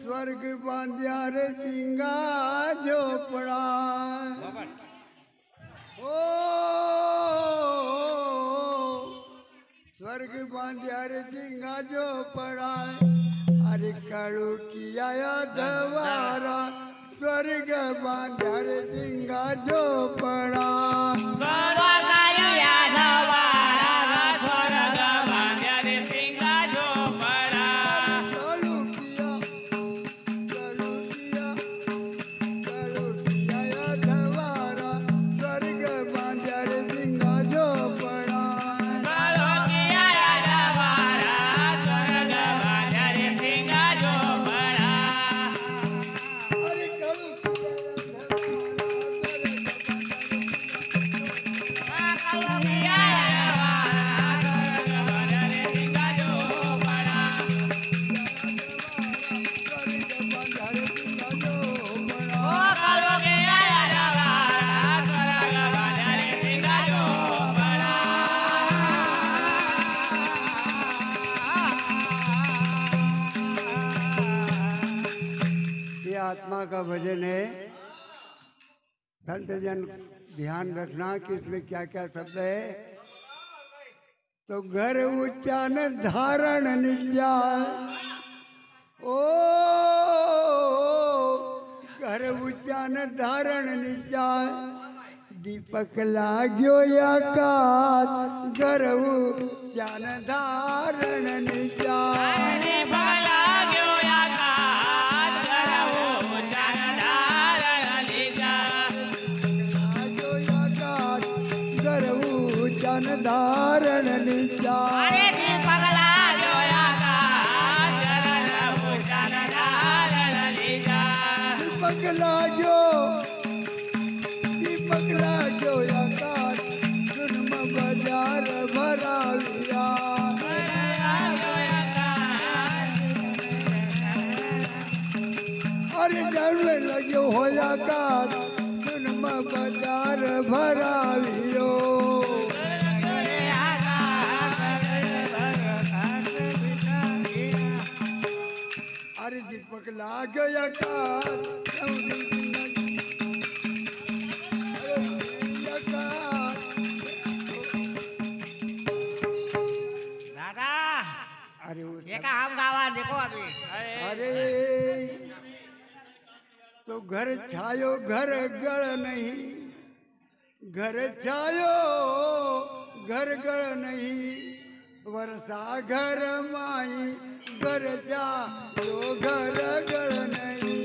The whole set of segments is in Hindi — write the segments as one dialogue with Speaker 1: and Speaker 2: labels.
Speaker 1: स्वर्ग बांध्या रे सिंगा झोपड़ा ओ स्वर्ग बांध्या रे सिंगा झोपड़ा अरे कड़ू किया धवारा स्वर्ग बांध्या रे सिंगा झोपड़ा आत्मा का भजन है। संत जन ध्यान रखना कि इसमें क्या क्या शब्द है। तो घर उच्चान धारण निजा ओ घर उच्चान धारण निजा दीपक लाग्यो आकाश घर उच्चान धारण निजा धारण निजा दीपक लागो आकाश सुनम बाजार भराविया अरे जड़वे लग्यो हो आकाश सुनम बाजार भरावियो अरे दीपक लागो आकाश
Speaker 2: दादा अरे ये का हम गावा देखो अभी
Speaker 1: अरे तो घर छायो घर गड़ नहीं घर छायो घर गड़ नहीं वर्षा घर माई घर जायो घर गड़ नहीं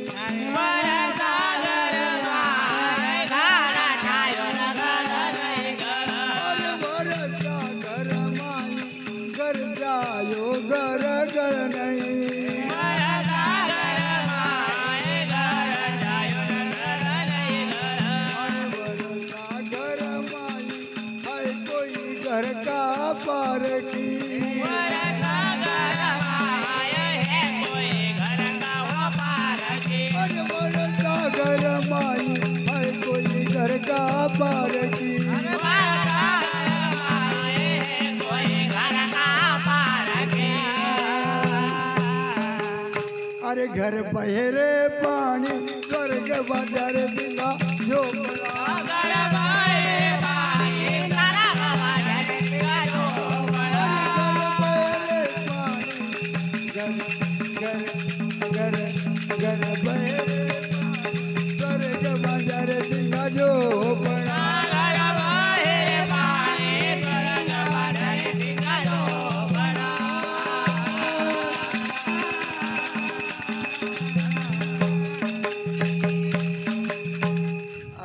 Speaker 2: वर्षा घर माई घर जायो घर नहीं
Speaker 1: वर्षा घर माई घर जायो घर गड़ नहीं घर का पार की घर माई है कोई घर का पार की अरे घर बहेरे पानी स्वर्ग बाजार दिला जो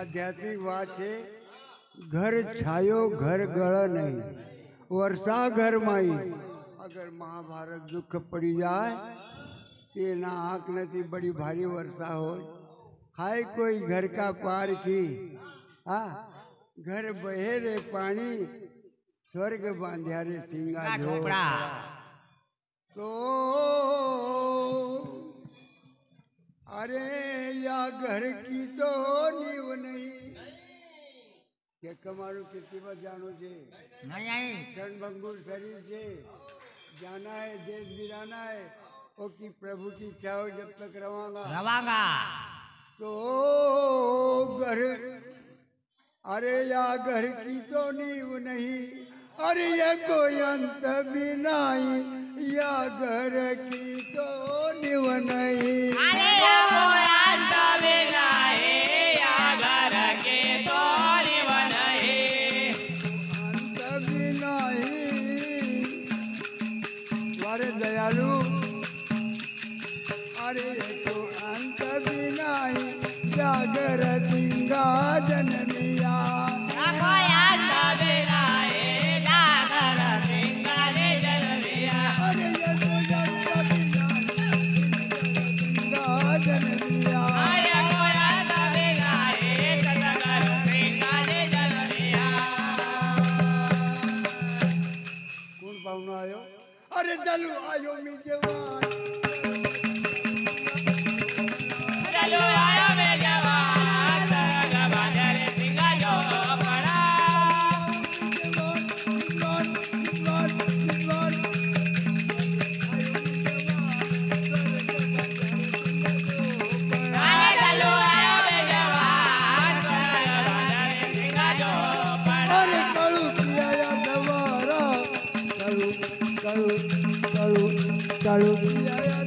Speaker 1: आध्यात्मिक बात है। घर छायो घर गड़ नहीं वर्षा घर माई अगर महाभारत दुख पड़ी जाए ते ना आँख नती बड़ी भारी वर्षा हो हाय कोई घर का पार की घर बहे रे पानी स्वर्ग बांध्या रे सिंगा झोपड़ा तो अरे या घर की तो नींव नहीं के कमारू कितनी बार जानो जे
Speaker 2: नहीं
Speaker 1: क्षण भंगुर शरीर से जाना है देश बिराना है ओ की प्रभु की इच्छा हो जब तक रवांगा
Speaker 2: रवांगा
Speaker 1: तो घर, अरे या घर की तो नींव नहीं, अरे ये कोई अंत भी नहीं, या घर की तो नींव नहीं।
Speaker 2: अरे या कोई अंत भी नहीं, या घर की तो नींव नहीं,
Speaker 1: अंत भी नहीं। वारे दयालु, अरे तो अंत भी नहीं, जागर सिंगा जनमिया।
Speaker 2: कोई अंत भी नहीं, जागर सिंगा जनमिया।
Speaker 1: अरे ये तो अंत भी नहीं, सिंगा जनमिया।
Speaker 2: अरे कोई अंत भी नहीं, जागर सिंगा जनमिया।
Speaker 1: कौन पाहुणा आयो? अरे दलू आयो मी जवान,
Speaker 2: चलो आयो में जवान, तरग बाजार सिंगा जो पड़ा। अरे चलो आयो में जवान, तरग बाजार सिंगा जो पड़ा।
Speaker 1: अरे कळू किया या दवारा, कळू कळू कळू कळू किया या